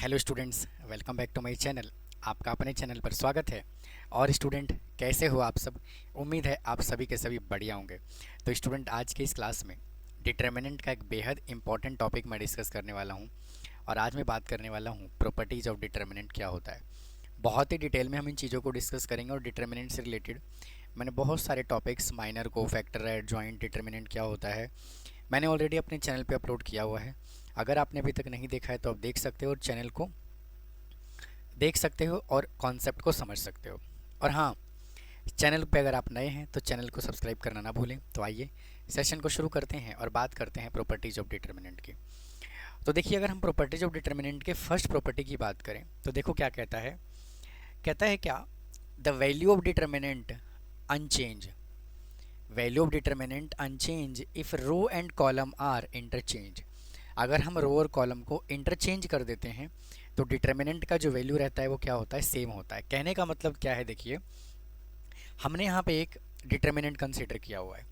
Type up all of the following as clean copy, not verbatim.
Hello students, welcome back to my channel. आपका अपने channel पर स्वागत है। और स्टूडेंट, कैसे हो आप सब? उम्मीद है आप सभी के सभी बढ़िया होंगे। तो स्टूडेंट, आज के इस क्लास में डिटर्मिनेंट का एक बेहद इंपॉर्टेंट टॉपिक मैं डिस्कस करने वाला हूं। और आज मैं बात करने वाला हूं प्रॉपर्टीज़ ऑफ डिटर्मिनेंट क्या होता है। बहुत ही डिटेल में हम इन चीज़ों को डिस्कस करेंगे। और डिटर्मिनेंट से रिलेटेड मैंने बहुत सारे topics, minor, cofactor, adjoint, determinant क्या होता है, मैंने ऑलरेडी अपने चैनल पे अपलोड किया हुआ है। अगर आपने अभी तक नहीं देखा है तो आप देख सकते हो और चैनल को देख सकते हो और कॉन्सेप्ट को समझ सकते हो। और हाँ, चैनल पे अगर आप नए हैं तो चैनल को सब्सक्राइब करना ना भूलें। तो आइए सेशन को शुरू करते हैं और बात करते हैं प्रॉपर्टीज़ ऑफ डिटर्मिनेंट की। तो देखिए, अगर हम प्रॉपर्टीज़ ऑफ डिटर्मिनेंट के फर्स्ट प्रॉपर्टी की बात करें तो देखो क्या कहता है। कहता है क्या, the value of determinant unchange, value of determinant unchange if row and column are interchange. अगर हम रो और कॉलम को इंटरचेंज कर देते हैं तो डिटर्मिनेंट का जो वैल्यू रहता है वो क्या होता है, सेम होता है। कहने का मतलब क्या है, देखिए हमने यहाँ पे एक डिटर्मिनेंट कंसीडर किया हुआ है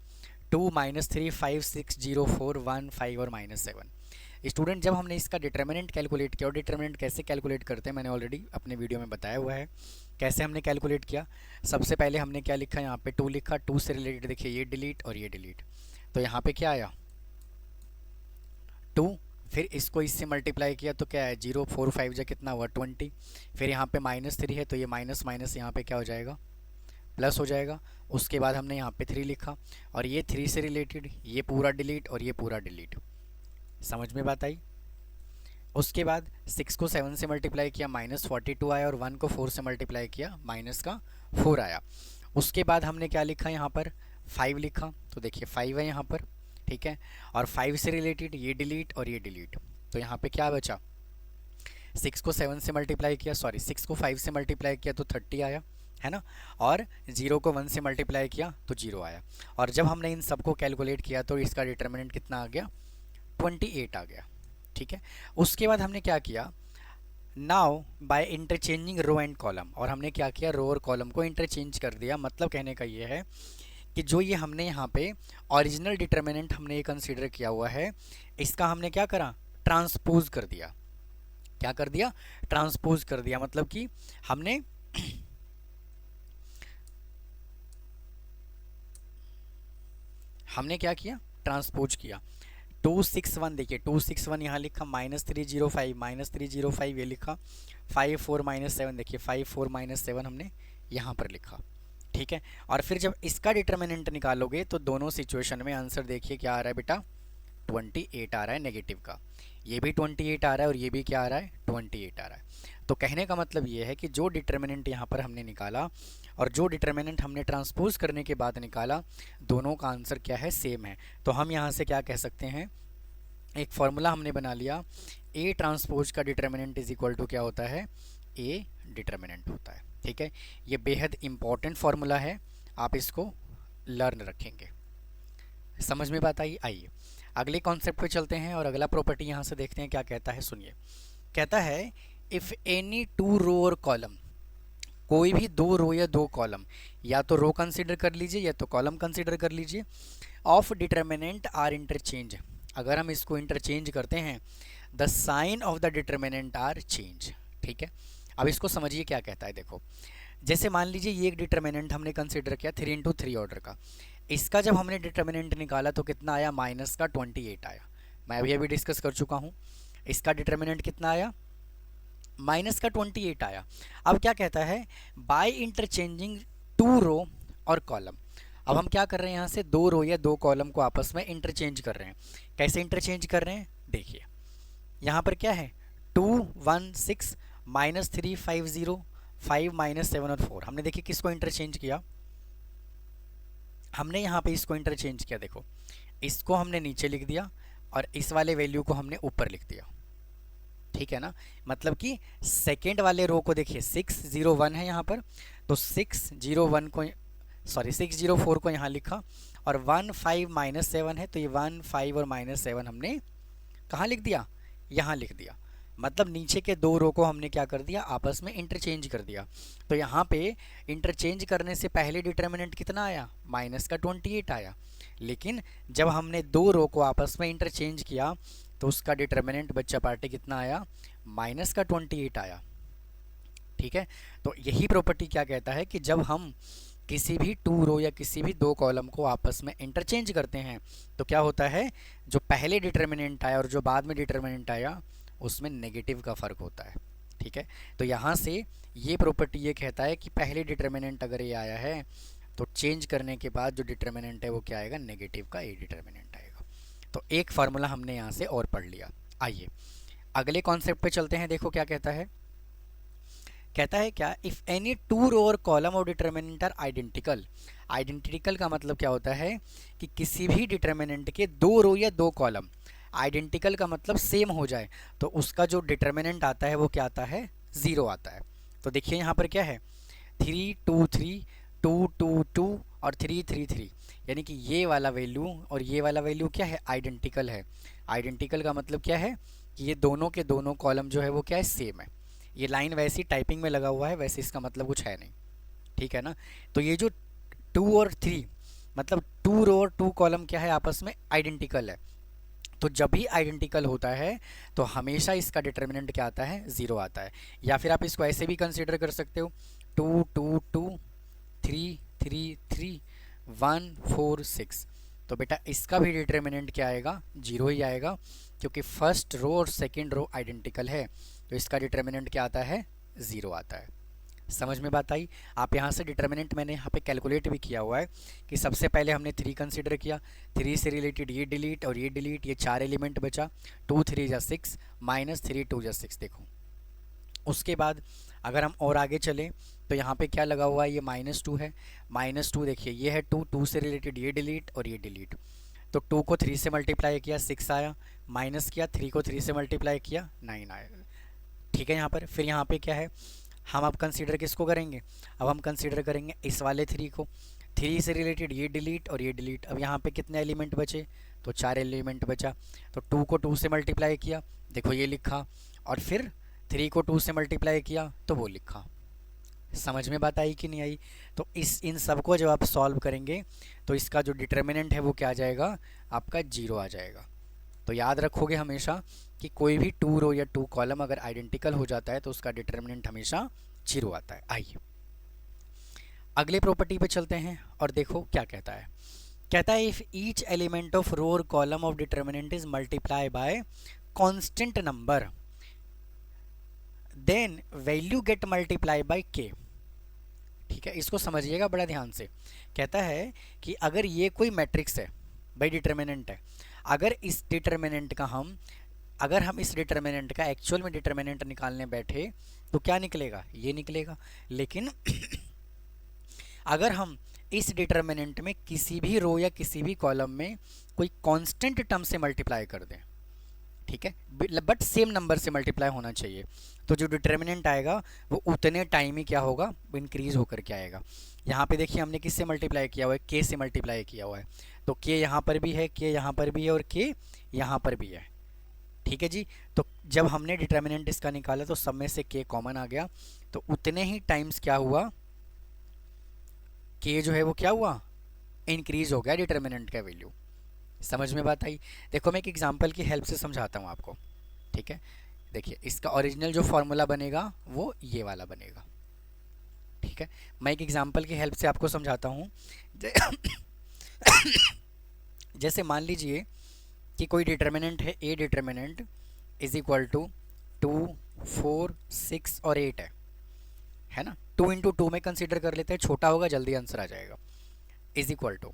2, -3, 5, 6, 0, 4, 1, 5 और -7। स्टूडेंट, जब हमने इसका डिटर्मिनेंट कैलकुलेट किया, और डिटर्मिनेंट कैसे कैलकुलेट करते हैं मैंने ऑलरेडी अपने वीडियो में बताया हुआ है। कैसे हमने कैलकुलेट किया, सबसे पहले हमने क्या लिखा, यहाँ पे 2 लिखा। 2 से रिलेटेड देखिए ये डिलीट और ये डिलीट, तो यहाँ पे क्या आया 2। फिर इसको इससे मल्टीप्लाई किया तो क्या है 0, 4, 5 जा कितना हुआ 20। फिर यहाँ पे -3 है तो ये माइनस माइनस यहाँ पे क्या हो जाएगा, प्लस हो जाएगा। उसके बाद हमने यहाँ पे 3 लिखा और ये 3 से रिलेटेड ये पूरा डिलीट और ये पूरा डिलीट। समझ में बात आई? उसके बाद 6 को 7 से मल्टीप्लाई किया, -42 आया। और 1 को 4 से मल्टीप्लाई किया, -4 आया। उसके बाद हमने क्या लिखा, यहाँ पर 5 लिखा। तो देखिए 5 है यहाँ पर, ठीक है। और 5 से रिलेटेड ये डिलीट और ये डिलीट, तो यहाँ पे क्या बचा, 6 को 7 से मल्टीप्लाई किया, सॉरी 6 को 5 से मल्टीप्लाई किया तो 30 आया, है ना। और 0 को 1 से मल्टीप्लाई किया तो 0 आया। और जब हमने इन सबको कैलकुलेट किया तो इसका डिटर्मिनेंट कितना आ गया, 28 आ गया, ठीक है। उसके बाद हमने क्या किया, now by interchanging row and column, और हमने क्या किया, रो और कॉलम को इंटरचेंज कर दिया। मतलब कहने का ये है कि जो ये हमने यहाँ पे ओरिजिनल डिटर्मिनेंट हमने ये कंसीडर किया हुआ है, इसका हमने क्या करा, ट्रांसपोज कर दिया। क्या कर दिया, ट्रांसपोज कर दिया। मतलब कि हमने हमने क्या किया, ट्रांसपोज किया। 261 देखिए 261 यहाँ लिखा, -305 -305 ये लिखा, 54 -7 देखिए 54 -7 हमने यहाँ पर लिखा, ठीक है। और फिर जब इसका डिटर्मिनेंट निकालोगे तो दोनों सिचुएशन में आंसर देखिए क्या आ रहा है बेटा, 28 आ रहा है नेगेटिव का। ये भी 28 आ रहा है और ये भी क्या आ रहा है, 28 आ रहा है। तो कहने का मतलब ये है कि जो डिटर्मिनेंट यहाँ पर हमने निकाला और जो डिटर्मिनेंट हमने ट्रांसपोज करने के बाद निकाला, दोनों का आंसर क्या है, सेम है। तो हम यहाँ से क्या कह सकते हैं, एक फॉर्मूला हमने बना लिया, ए ट्रांसपोज का डिटर्मिनेंट इज इक्वल टू क्या होता है, ए डिटर्मिनेंट होता है, ठीक है। ये बेहद इंपॉर्टेंट फॉर्मूला है, आप इसको लर्न रखेंगे। समझ में बात आई? आइए अगले कॉन्सेप्ट पे चलते हैं और अगला प्रॉपर्टी यहाँ से देखते हैं क्या कहता है। सुनिए, कहता है इफ़ एनी 2 रो और कॉलम, कोई भी 2 रो या 2 कॉलम, या तो रो कंसीडर कर लीजिए या तो कॉलम कंसीडर कर लीजिए, ऑफ डिटर्मिनेंट आर इंटरचेंज, अगर हम इसको इंटरचेंज करते हैं, the sign of the determinant are change, ठीक है। अब इसको समझिए क्या कहता है। देखो, जैसे मान लीजिए ये एक डिटर्मिनेंट हमने कंसीडर किया 3 × 3 ऑर्डर का, इसका जब हमने डिटर्मिनेंट निकाला तो कितना आया, -28 आया। मैं अभी डिस्कस कर चुका हूँ, इसका डिटर्मिनेंट कितना आया, -28 आया। अब क्या कहता है, बाय इंटरचेंजिंग 2 रो और कॉलम, अब हम क्या कर रहे हैं, यहाँ से 2 रो या 2 कॉलम को आपस में इंटरचेंज कर रहे हैं। कैसे इंटरचेंज कर रहे हैं, देखिए यहाँ पर क्या है, 2, 1, 6, -3, 5, 0, 5, -7 और 4। हमने देखिए किसको इंटरचेंज किया, हमने यहाँ पे इसको इंटरचेंज किया। देखो, इसको हमने नीचे लिख दिया और इस वाले वैल्यू को हमने ऊपर लिख दिया, ठीक है ना। मतलब कि सेकेंड वाले रो को देखिए 601 है यहाँ पर, तो 601 को, सॉरी 604 को यहाँ लिखा, और 1, 5 -7 है तो ये 1, 5 और -7 हमने कहाँ लिख दिया, यहाँ लिख दिया। मतलब नीचे के 2 रो को हमने क्या कर दिया, आपस में इंटरचेंज कर दिया। तो यहाँ पे इंटरचेंज करने से पहले डिटर्मिनेंट कितना आया, -28 आया। लेकिन जब हमने 2 रो को आपस में इंटरचेंज किया तो उसका डिटर्मिनेंट बच्चा पार्टी कितना आया, माइनस का 28 आया। ठीक है, तो यही प्रॉपर्टी क्या कहता है कि जब हम किसी भी टू रो या किसी भी दो कॉलम को आपस में इंटरचेंज करते हैं तो क्या होता है, जो पहले डिटर्मिनेंट आया और जो बाद में डिटर्मिनेंट आया उसमें नेगेटिव का फ़र्क होता है। ठीक है, तो यहाँ से ये प्रॉपर्टी ये कहता है कि पहले डिटर्मिनेंट अगर ये आया है तो चेंज करने के बाद जो डिटर्मिनेंट है वो क्या आएगा, नेगेटिव का ए डिटर्मिनेंट आएगा। तो एक फार्मूला हमने यहाँ से और पढ़ लिया। आइए अगले कॉन्सेप्ट पे चलते हैं। देखो क्या कहता है, कहता है क्या, इफ़ एनी टू रो और column of determinant are identical. Identical का मतलब क्या होता है कि किसी भी डिटर्मिनेंट के दो रो या दो कॉलम आइडेंटिकल का मतलब सेम हो जाए तो उसका जो डिटर्मिनेंट आता है वो क्या आता है, ज़ीरो आता है। तो देखिए यहाँ पर क्या है, 3 2 3, 2 2 2 और 3 3 3, यानी कि ये वाला वैल्यू और ये वाला वैल्यू क्या है, आइडेंटिकल है। आइडेंटिकल का मतलब क्या है कि ये दोनों के दोनों कॉलम जो है वो क्या है, सेम है। ये लाइन वैसी टाइपिंग में लगा हुआ है, वैसे इसका मतलब कुछ है नहीं। ठीक है ना, तो ये जो 2 और 3 मतलब 2 रो और 2 कॉलम क्या है, आपस में आइडेंटिकल है। तो जब भी आइडेंटिकल होता है तो हमेशा इसका डिटर्मिनेंट क्या आता है, ज़ीरो आता है। या फिर आप इसको ऐसे भी कंसीडर कर सकते हो, 2 2 2 3 3 3 1 4 6। तो बेटा इसका भी डिटर्मिनेंट क्या आएगा, जीरो ही आएगा, क्योंकि फर्स्ट रो और सेकंड रो आइडेंटिकल है। तो इसका डिटर्मिनेंट क्या आता है, ज़ीरो आता है। समझ में बात आई। आप यहाँ से डिटर्मिनेंट मैंने यहाँ पे कैलकुलेट भी किया हुआ है कि सबसे पहले हमने 3 कंसीडर किया, 3 से रिलेटेड ये डिलीट और ये डिलीट, ये 4 एलिमेंट बचा, 2 3 जा 6 माइनस 3 2 जा 6। देखो उसके बाद अगर हम और आगे चलें तो यहाँ पे क्या लगा हुआ है, ये -2 है। -2 देखिए ये है 2, 2 से रिलेटेड ये डिलीट और ये डिलीट। तो 2 को 3 से मल्टीप्लाई किया 6 आया, माइनस किया 3 को 3 से मल्टीप्लाई किया 9 आएगा। ठीक है, यहाँ पर फिर यहाँ पे क्या है, हम अब कंसीडर किसको करेंगे, अब हम कंसीडर करेंगे इस वाले 3 को। 3 से रिलेटेड ये डिलीट और ये डिलीट। अब यहाँ पे कितने एलिमेंट बचे, तो 4 एलिमेंट बचा। तो 2 को 2 से मल्टीप्लाई किया, देखो ये लिखा, और फिर 3 को 2 से मल्टीप्लाई किया तो वो लिखा। समझ में बात आई कि नहीं आई। तो इन सबको जब आप सॉल्व करेंगे तो इसका जो डिटर्मिनेंट है वो क्या आ जाएगा, आपका जीरो आ जाएगा। तो याद रखोगे हमेशा कि कोई भी टू रो या टू कॉलम अगर आइडेंटिकल हो जाता है तो उसका डिटर्मिनेंट हमेशा जीरो आता है। आइए अगले प्रॉपर्टी पे चलते हैं और देखो क्या कहता है। कहता है if each element of row और column of determinant is multiply by constant number then value get multiply by K. ठीक है, इसको समझिएगा बड़ा ध्यान से। कहता है कि अगर ये कोई मैट्रिक्स है भाई, डिटर्मिनेंट है, अगर इस डिटर्मिनेंट का अगर हम इस डिटर्मिनेंट का एक्चुअल में डिटर्मिनेंट निकालने बैठे तो क्या निकलेगा, ये निकलेगा। लेकिन अगर हम इस डिटर्मिनेंट में किसी भी रो या किसी भी कॉलम में कोई कांस्टेंट टर्म से मल्टीप्लाई कर दें, ठीक है, बट सेम नंबर से मल्टीप्लाई होना चाहिए, तो जो डिटर्मिनेंट आएगा वो उतने टाइम ही क्या होगा, इंक्रीज होकर के आएगा। यहाँ पे देखिए हमने किससे मल्टीप्लाई किया हुआ है, के से मल्टीप्लाई किया हुआ है। तो के यहाँ पर भी है, के यहाँ पर भी है और के यहाँ पर भी है। ठीक है जी, तो जब हमने डिटर्मिनेंट इसका निकाला तो सब में से के कॉमन आ गया, तो उतने ही टाइम्स क्या हुआ, के जो है वो क्या हुआ, इंक्रीज हो गया डिटर्मिनेंट का वैल्यू। समझ में बात आई। देखो मैं एक एग्जांपल की हेल्प से समझाता हूँ आपको। ठीक है, देखिए इसका ओरिजिनल जो फॉर्मूला बनेगा वो ये वाला बनेगा। ठीक है, मैं एक एग्जांपल की हेल्प से आपको समझाता हूँ। जैसे मान लीजिए कि कोई डिटर्मिनेंट है, A determinant is equal to 2 4 6 और 8 है ना। 2 इंटू 2 में कंसिडर कर लेते हैं, छोटा होगा जल्दी आंसर आ जाएगा। इज इक्वल टू,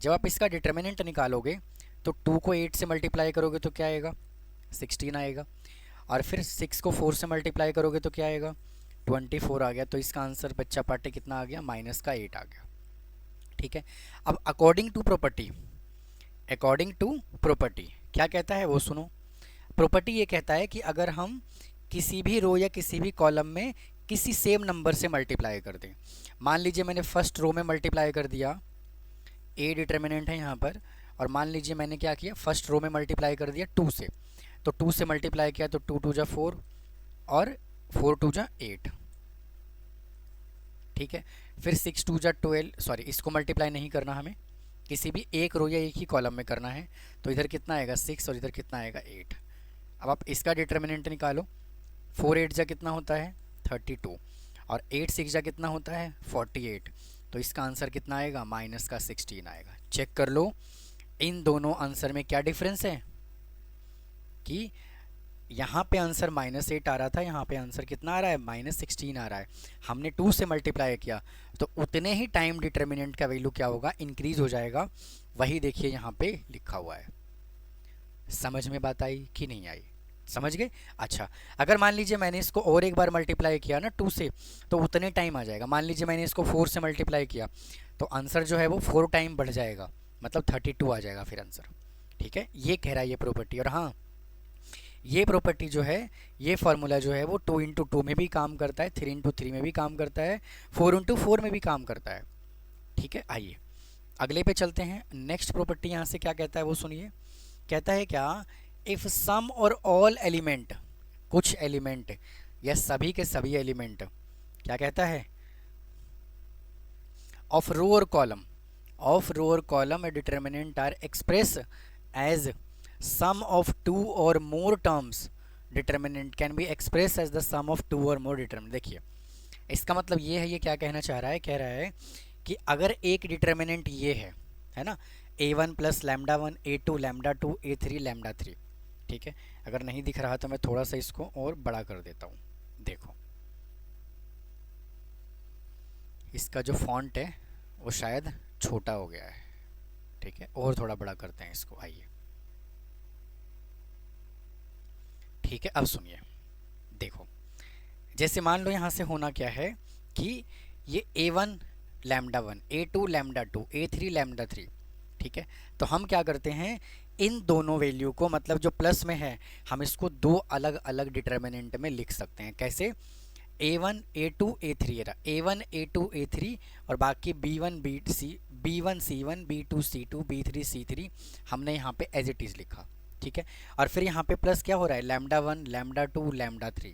जब आप इसका डिटर्मिनेंट निकालोगे तो 2 को 8 से मल्टीप्लाई करोगे तो क्या आएगा, 16 आएगा, और फिर 6 को 4 से मल्टीप्लाई करोगे तो क्या आएगा, 24 आ गया। तो इसका आंसर बच्चा पार्टी कितना आ गया, माइनस का 8 आ गया। ठीक है, अब अकॉर्डिंग टू प्रॉपर्टी क्या कहता है वो सुनो। प्रॉपर्टी ये कहता है कि अगर हम किसी भी रो या किसी भी कॉलम में किसी सेम नंबर से मल्टीप्लाई कर दें, मान लीजिए मैंने फर्स्ट रो में मल्टीप्लाई कर दिया, ए डिटर्मिनेंट है यहाँ पर, और मान लीजिए मैंने क्या किया, फर्स्ट रो में मल्टीप्लाई कर दिया 2 से, तो 2 से मल्टीप्लाई किया तो 2 2 जा 4 और 4 2 जा 8। ठीक है, फिर 6 2 जा 12, सॉरी इसको मल्टीप्लाई नहीं करना हमें, किसी भी एक रो या एक ही कॉलम में करना है। तो इधर कितना आएगा 6 और इधर कितना आएगा 8। अब आप इसका डिटर्मिनेंट निकालो। 4 8 जा कितना होता है 32 और 8 6 जा कितना होता है 48। तो इसका आंसर कितना आएगा माइनस का 16 आएगा। चेक कर लो इन दोनों आंसर में क्या डिफरेंस है कि यहाँ पे आंसर -8 आ रहा था, यहाँ पे आंसर कितना आ रहा है -16 आ रहा है। हमने 2 से मल्टीप्लाई किया तो उतने ही टाइम डिटर्मिनेंट का वैल्यू क्या होगा इंक्रीज हो जाएगा। वही देखिए यहाँ पे लिखा हुआ है। समझ में बात आई कि नहीं आई? समझ गए? अच्छा, अगर मान लीजिए मैंने इसको और एक बार मल्टीप्लाई किया ना 2 से तो उतने टाइम आ जाएगा। मान लीजिए मैंने इसको 4 से मल्टीप्लाई किया तो आंसर जो है वो 4 टाइम बढ़ जाएगा, मतलब 32 आ जाएगा फिर आंसर। ठीक है, ये कह रहा है ये प्रॉपर्टी। और हाँ, ये प्रॉपर्टी जो है, ये फार्मूला जो है वो 2 इंटू 2 में भी काम करता है, 3 इंटू 3 में भी काम करता है, 4 इंटू 4 में भी काम करता है। ठीक है, आइए अगले पे चलते हैं। नेक्स्ट प्रॉपर्टी यहाँ से क्या कहता है वो सुनिए। कहता है क्या, इफ सम और ऑल एलिमेंट, कुछ एलिमेंट या सभी के सभी एलिमेंट, क्या कहता है, ऑफ रो और column determinant are express as sum of two or more terms, determinant can be expressed as the sum of two or more determinant। देखिए इसका मतलब ये है, ये क्या कहना चाह रहा है, कह रहा है कि अगर एक डिटर्मिनेंट ये है ना, a1 plus lambda 1 a2 lambda 2 a3 lambda 3। ठीक है, अगर नहीं दिख रहा तो मैं थोड़ा सा इसको और बड़ा कर देता हूँ। देखो इसका जो फॉन्ट है वो शायद छोटा हो गया है। ठीक है, और थोड़ा बड़ा करते हैं इसको, आइए। ठीक है, अब सुनिए, देखो जैसे मान लो यहाँ से होना क्या है कि ये a1 lambda 1 a2 lambda 2 a3 lambda 3। ठीक है, तो हम क्या करते हैं, इन दोनों वैल्यू को, मतलब जो प्लस में है, हम इसको दो अलग अलग डिटर्मिनेंट में लिख सकते हैं। कैसे, a1 a2 a3 a1 a2 a3 और बाकी b1 c1 b2 c2 b3 c3 हमने यहाँ पे एज इट इज़ लिखा। ठीक है, और फिर यहाँ पे प्लस क्या हो रहा है, लैम्डा 1 लैम्डा 2 लैम्डा 3,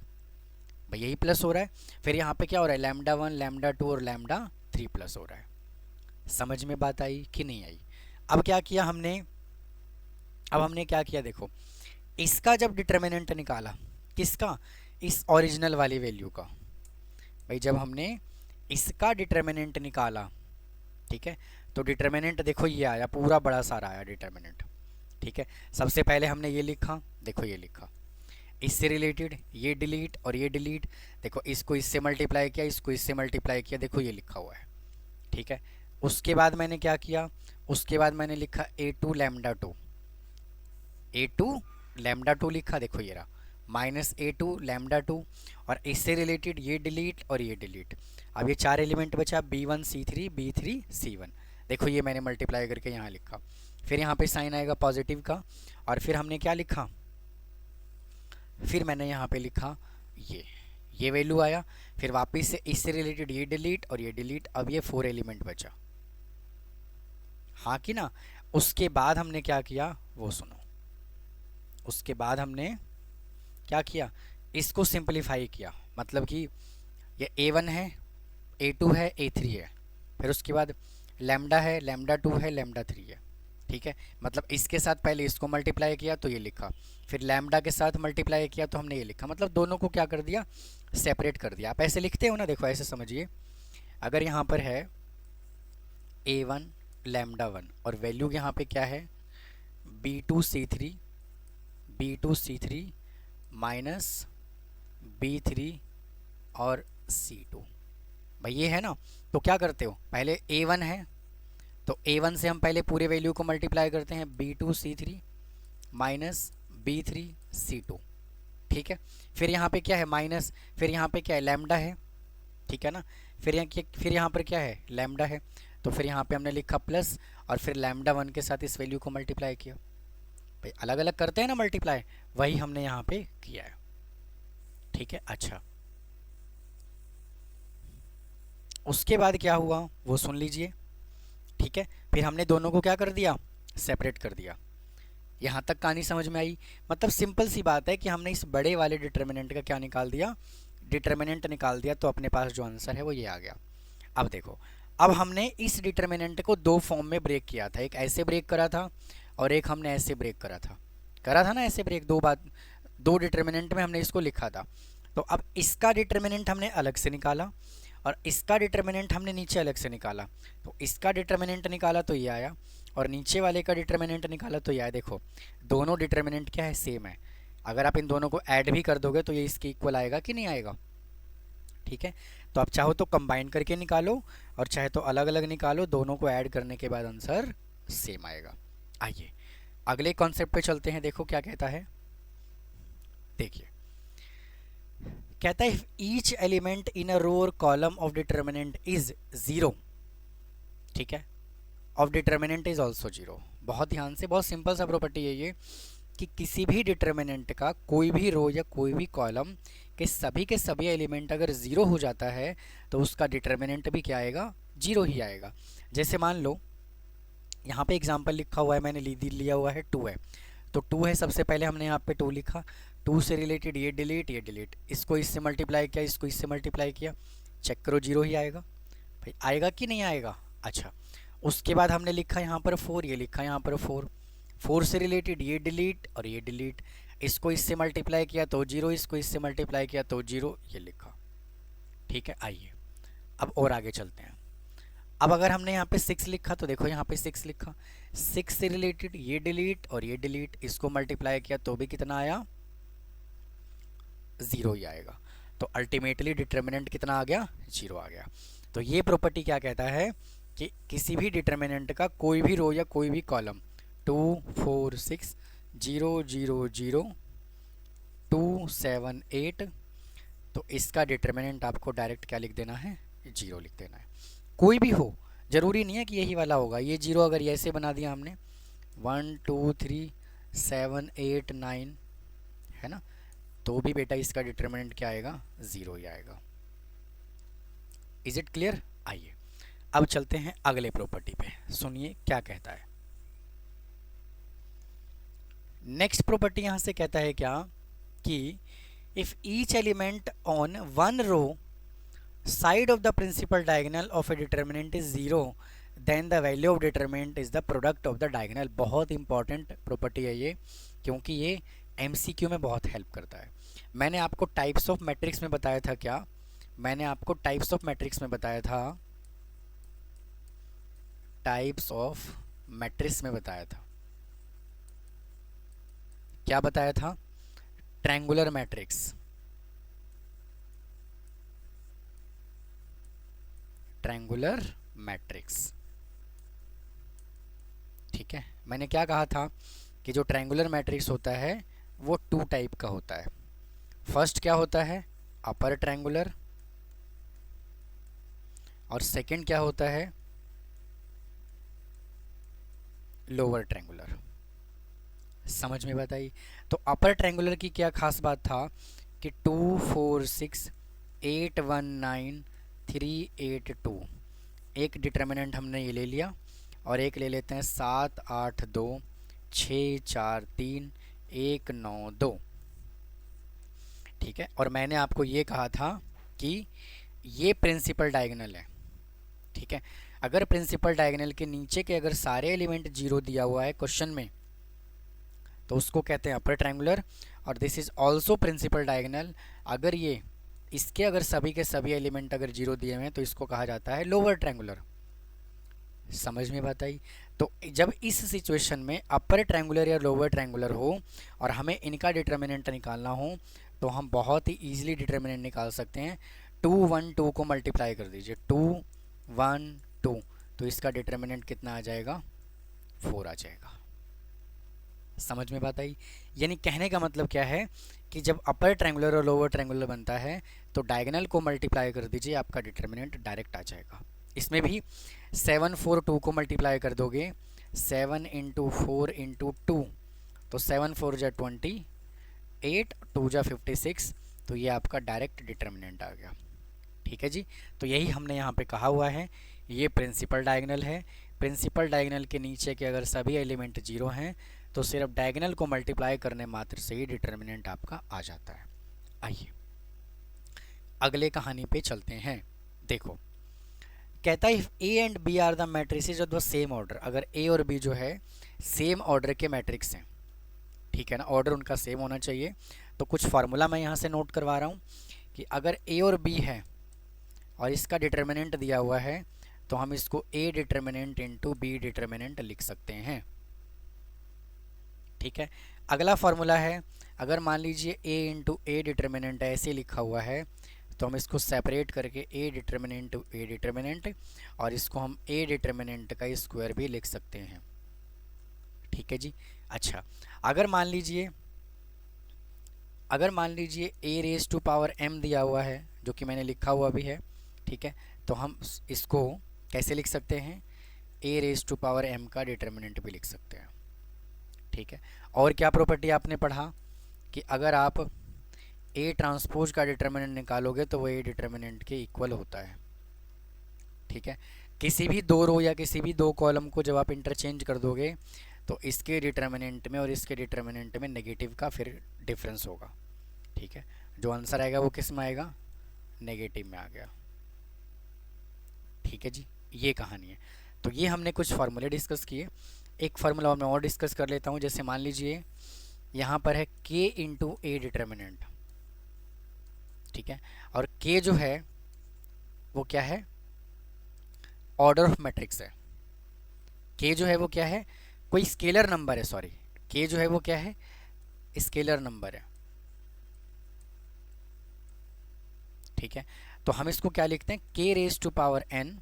भाई यही प्लस हो रहा है। फिर यहाँ पे क्या हो रहा है, लैम्डा 1 लैम्डा 2 और लैम्डा 3 प्लस हो रहा है। समझ में बात आई कि नहीं आई? अब क्या किया हमने, अब हमने क्या किया, देखो इसका जब डिटर्मिनेंट निकाला, किसका, इस ओरिजिनल वाली वैल्यू का, भाई जब हमने इसका डिटर्मिनेंट निकाला, ठीक है, तो डिटर्मिनेंट देखो ये आया, पूरा बड़ा सारा आया डिटर्मिनेंट। ठीक है, सबसे पहले हमने ये लिखा, देखो ये लिखा, इससे रिलेटेड ये डिलीट और ये डिलीट, देखो इसको इससे मल्टीप्लाई किया, इसको इससे मल्टीप्लाई किया, देखो ये लिखा हुआ है। ठीक है, उसके बाद मैंने क्या किया, उसके बाद मैंने लिखा a2 लैम्डा 2 a2 लैम्डा 2 लिखा, देखो ये रहा माइनस a2 लैम्डा 2 और इससे रिलेटेड ये डिलीट और ये डिलीट। अब ये चार एलिमेंट बचा, b1 c3 b3 c1, देखो ये मैंने मल्टीप्लाई करके यहाँ लिखा। फिर यहाँ पे साइन आएगा पॉजिटिव का, और फिर हमने क्या लिखा, फिर मैंने यहाँ पे लिखा ये वैल्यू आया। फिर वापस से इससे रिलेटेड ये डिलीट और ये डिलीट, अब ये 4 एलिमेंट बचा, हाँ कि ना। उसके बाद हमने क्या किया वो सुनो, उसके बाद हमने क्या किया, इसको सिंपलीफाई किया, मतलब कि ये a1 है a2 है a3 है, फिर उसके बाद लैम्डा है लैम्डा 2 है लैम्डा 3 है। ठीक है, मतलब इसके साथ पहले इसको मल्टीप्लाई किया तो ये लिखा, फिर लैम्डा के साथ मल्टीप्लाई किया तो हमने ये लिखा, मतलब दोनों को क्या कर दिया, सेपरेट कर दिया। आप ऐसे लिखते हो ना, देखो ऐसे समझिए, अगर यहाँ पर है a1 लैम्डा 1 और वैल्यू यहाँ पे क्या है b2 c3 माइनस b3 और c2, भाई ये है ना। तो क्या करते हो, पहले a1 है तो a1 से हम पहले पूरे वैल्यू को मल्टीप्लाई करते हैं, b2 c3 minus b3 c2। ठीक है, फिर यहाँ पे क्या है माइनस, फिर यहाँ पे क्या है लैम्डा है, ठीक है ना, फिर यहाँ पर क्या है लैम्डा है, तो फिर यहाँ पे हमने लिखा प्लस और फिर लैम्डा 1 के साथ इस वैल्यू को मल्टीप्लाई किया। भाई अलग अलग करते हैं ना मल्टीप्लाई, वही हमने यहाँ पे किया है। ठीक है, अच्छा उसके बाद क्या हुआ वो सुन लीजिए। ठीक है, फिर हमने दोनों को क्या कर दिया, सेपरेट कर दिया। यहाँ तक कहानी समझ में आई? मतलब सिंपल सी बात है कि हमने इस बड़े वाले डिटर्मिनेंट का क्या निकाल दिया, डिटर्मिनेंट निकाल दिया, तो अपने पास जो आंसर है वो ये आ गया। अब देखो, अब हमने इस डिटर्मिनेंट को दो फॉर्म में ब्रेक किया था, एक ऐसे ब्रेक करा था और एक हमने ऐसे ब्रेक करा था ना, ऐसे ब्रेक दो डिटर्मिनेंट में हमने इसको लिखा था। तो अब इसका डिटर्मिनेंट हमने अलग से निकाला और इसका डिटर्मिनेंट हमने नीचे अलग से निकाला। तो इसका डिटर्मिनेंट निकाला तो ये आया और नीचे वाले का डिटर्मिनेंट निकाला तो ये आया। देखो दोनों डिटर्मिनेंट क्या है, सेम है। अगर आप इन दोनों को ऐड भी कर दोगे तो ये इसके इक्वल आएगा कि नहीं आएगा। ठीक है, तो आप चाहो तो कंबाइन करके निकालो और चाहे तो अलग अलग निकालो, दोनों को ऐड करने के बाद आंसर सेम आएगा। आइए अगले कॉन्सेप्ट पे चलते हैं। देखो क्या कहता है, देखिए कहता है इफ ईच एलिमेंट इन अ रो और column of determinant is zero, ठीक है, of determinant is also zero. बहुत ध्यान से, बहुत सिंपल सा प्रॉपर्टी है ये कि किसी भी डिटर्मिनेंट का कोई भी रो या कोई भी कॉलम के सभी एलिमेंट अगर ज़ीरो हो जाता है तो उसका डिटर्मिनेंट भी क्या आएगा, जीरो ही आएगा। जैसे मान लो यहाँ पे एग्जांपल लिखा हुआ है, मैंने लिया हुआ है 2 है, तो 2 है, सबसे पहले हमने यहाँ पे 2 लिखा, 2 से रिलेटेड ये डिलीट, इसको इससे मल्टीप्लाई किया, इसको इससे मल्टीप्लाई किया, चेक करो जीरो ही आएगा। भाई आएगा कि नहीं आएगा। अच्छा, उसके बाद हमने लिखा यहाँ पर 4, ये लिखा यहाँ पर 4 से रिलेटेड ये डिलीट और ये डिलीट, इसको इससे मल्टीप्लाई किया तो जीरो, इसको इससे मल्टीप्लाई किया तो जीरो, ये लिखा। ठीक है, आइए अब और आगे चलते हैं। अब अगर हमने यहाँ पे 6 लिखा तो देखो यहाँ पे 6 लिखा, 6 से रिलेटेड ये डिलीट और ये डिलीट, इसको मल्टीप्लाई किया तो भी कितना आया, जीरो ही आएगा। तो अल्टीमेटली डिटर्मिनेंट कितना आ गया, जीरो आ गया। तो ये प्रॉपर्टी क्या कहता है कि किसी भी डिटर्मिनेंट का कोई भी रो या कोई भी कॉलम 2 4 6 0 0 0 2 7 8, तो इसका डिटर्मिनेंट आपको डायरेक्ट क्या लिख देना है, जीरो लिख देना है। कोई भी हो, जरूरी नहीं है कि यही वाला होगा। ये जीरो अगर ऐसे बना दिया हमने 1 2 3 7 8 9 है ना, तो भी बेटा इसका डिटर्मिनेंट क्या आएगा, जीरो ही आएगा। Is it clear. आइए अब चलते हैं अगले प्रॉपर्टी पे, सुनिए क्या कहता है। नेक्स्ट प्रॉपर्टी यहां से कहता है क्या कि if each element on one row side of the principal diagonal of a determinant is zero then the value of determinant is the product of the diagonal. बहुत इंपॉर्टेंट प्रॉपर्टी है ये, क्योंकि ये एमसीक्यू में बहुत हेल्प करता है। मैंने आपको टाइप्स ऑफ मैट्रिक्स में बताया था, क्या मैंने आपको टाइप्स ऑफ मैट्रिक्स में बताया था, टाइप्स ऑफ मैट्रिक्स में बताया था, क्या बताया था, ट्रायंगुलर मैट्रिक्स, ट्रायंगुलर मैट्रिक्स। ठीक है, मैंने क्या कहा था कि जो ट्रायंगुलर मैट्रिक्स होता है वो 2 टाइप का होता है। फर्स्ट क्या होता है, अपर ट्रायंगुलर, और सेकंड क्या होता है, लोअर ट्रायंगुलर। समझ में बात आई। तो अपर ट्रायंगुलर की क्या खास बात था कि 2 4 6 8 1 9 3 8 2, एक डिटर्मिनेंट हमने ये ले लिया और एक ले लेते हैं 7 8 2 6 4 3 1 9 2। ठीक है, और मैंने आपको ये कहा था कि ये प्रिंसिपल डायगोनल है। ठीक है, अगर प्रिंसिपल डायगोनल के नीचे के अगर सारे एलिमेंट जीरो दिया हुआ है क्वेश्चन में तो उसको कहते हैं अपर ट्रायंगुलर, और this is also principal diagonal. अगर ये इसके अगर सभी के सभी एलिमेंट अगर जीरो दिए हुए हैं तो इसको कहा जाता है लोअर ट्रायंगुलर। समझ में बात आई। तो जब इस सिचुएशन में अपर ट्रायंगुलर या लोअर ट्रायंगुलर हो और हमें इनका डिटर्मिनेंट निकालना हो तो हम बहुत ही ईजिली डिटर्मिनेंट निकाल सकते हैं। 2 1 2 को मल्टीप्लाई कर दीजिए, 2 1 2, तो इसका डिटर्मिनेंट कितना आ जाएगा, 4 आ जाएगा। समझ में बात आई। यानी कहने का मतलब क्या है कि जब अपर ट्रायंगुलर और लोअर ट्रायंगुलर बनता है तो डायगोनल को मल्टीप्लाई कर दीजिए, आपका डिटर्मिनेंट डायरेक्ट आ जाएगा। इसमें भी 7 4 2 को मल्टीप्लाई कर दोगे, 7 इंटू 4 इंटू 2, तो 7 4 जा 28, 2 जा 56, तो ये आपका डायरेक्ट डिटर्मिनेंट आ गया। ठीक है जी, तो यही हमने यहाँ पे कहा हुआ है, ये प्रिंसिपल डायगोनल है। प्रिंसिपल डायगोनल के नीचे के अगर सभी एलिमेंट जीरो हैं तो सिर्फ डायगोनल को मल्टीप्लाई करने मात्र से ही डिटर्मिनेंट आपका आ जाता है। आइए अगले कहानी पे चलते हैं। देखो कहता है if A and B are the matrices of the same order, अगर ए और बी जो है सेम ऑर्डर के मैट्रिक्स हैं, ठीक है ना, ऑर्डर उनका सेम होना चाहिए। तो कुछ फार्मूला मैं यहाँ से नोट करवा रहा हूँ कि अगर ए और बी है और इसका डिटर्मिनेंट दिया हुआ है तो हम इसको A determinant into B determinant लिख सकते हैं। ठीक है, अगला फार्मूला है, अगर मान लीजिए ए इंटू ए डिटर्मिनेंट ऐसे लिखा हुआ है तो हम इसको सेपरेट करके ए डिटर्मिनेंट ए डिटर्मिनेंट और इसको हम ए डिटर्मिनेंट का स्क्वायर भी लिख सकते हैं। ठीक है जी। अच्छा, अगर मान लीजिए ए रेज टू पावर एम दिया हुआ है जो कि मैंने लिखा हुआ भी है, ठीक है, तो हम इसको कैसे लिख सकते हैं, ए रेज टू पावर एम का डिटर्मिनेंट भी लिख सकते हैं। ठीक है, और क्या प्रॉपर्टी आपने पढ़ा कि अगर आप ए ट्रांसपोज का डिटर्मिनेंट निकालोगे तो वो ए डिटर्मिनेंट के इक्वल होता है। ठीक है, किसी भी दो रो या किसी भी दो कॉलम को जब आप इंटरचेंज कर दोगे तो इसके डिटर्मिनेंट में और इसके डिटर्मिनेंट में नेगेटिव का फिर डिफरेंस होगा। ठीक है, जो आंसर आएगा वो किस में आएगा, नेगेटिव में आ गया। ठीक है जी, ये कहानी है। तो ये हमने कुछ फार्मूले डिस्कस किए। एक फार्मूला मैं और डिस्कस कर लेता हूँ। जैसे मान लीजिए यहाँ पर है k इंटू ए डिटर्मिनेंट। ठीक है, और k जो है वो क्या है, ऑर्डर ऑफ मैट्रिक्स है। k जो है वो क्या है, कोई स्केलर नंबर है, सॉरी, k जो है वो क्या है, स्केलर नंबर है। ठीक है, तो हम इसको क्या लिखते हैं, k raise to power n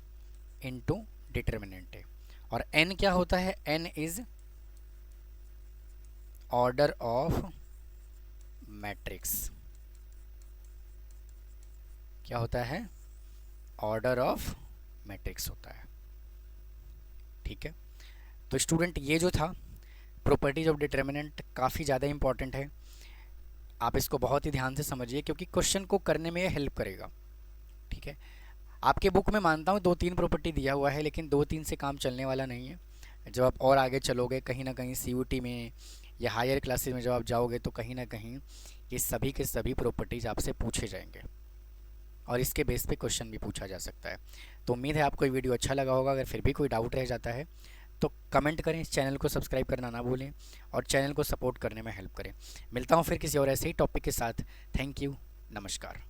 into determinant है। और n क्या होता है, n is order of matrix. क्या होता है, ऑर्डर ऑफ मैट्रिक्स होता है। ठीक है, तो स्टूडेंट ये जो था प्रॉपर्टीज ऑफ डिटर्मिनेंट काफ़ी ज़्यादा इंपॉर्टेंट है। आप इसको बहुत ही ध्यान से समझिए क्योंकि क्वेश्चन को करने में ये हेल्प करेगा। ठीक है, आपके बुक में मानता हूँ 2-3 प्रॉपर्टी दिया हुआ है लेकिन 2-3 से काम चलने वाला नहीं है। जब आप और आगे चलोगे कहीं ना कहीं CUT में या हायर क्लासेस में जब आप जाओगे तो कहीं ना कहीं ये सभी के सभी प्रॉपर्टीज़ आपसे पूछे जाएंगे और इसके बेस पे क्वेश्चन भी पूछा जा सकता है। तो उम्मीद है आपको ये वीडियो अच्छा लगा होगा। अगर फिर भी कोई डाउट रह जाता है तो कमेंट करें, इस चैनल को सब्सक्राइब करना ना भूलें और चैनल को सपोर्ट करने में हेल्प करें। मिलता हूँ फिर किसी और ऐसे ही टॉपिक के साथ। थैंक यू, नमस्कार।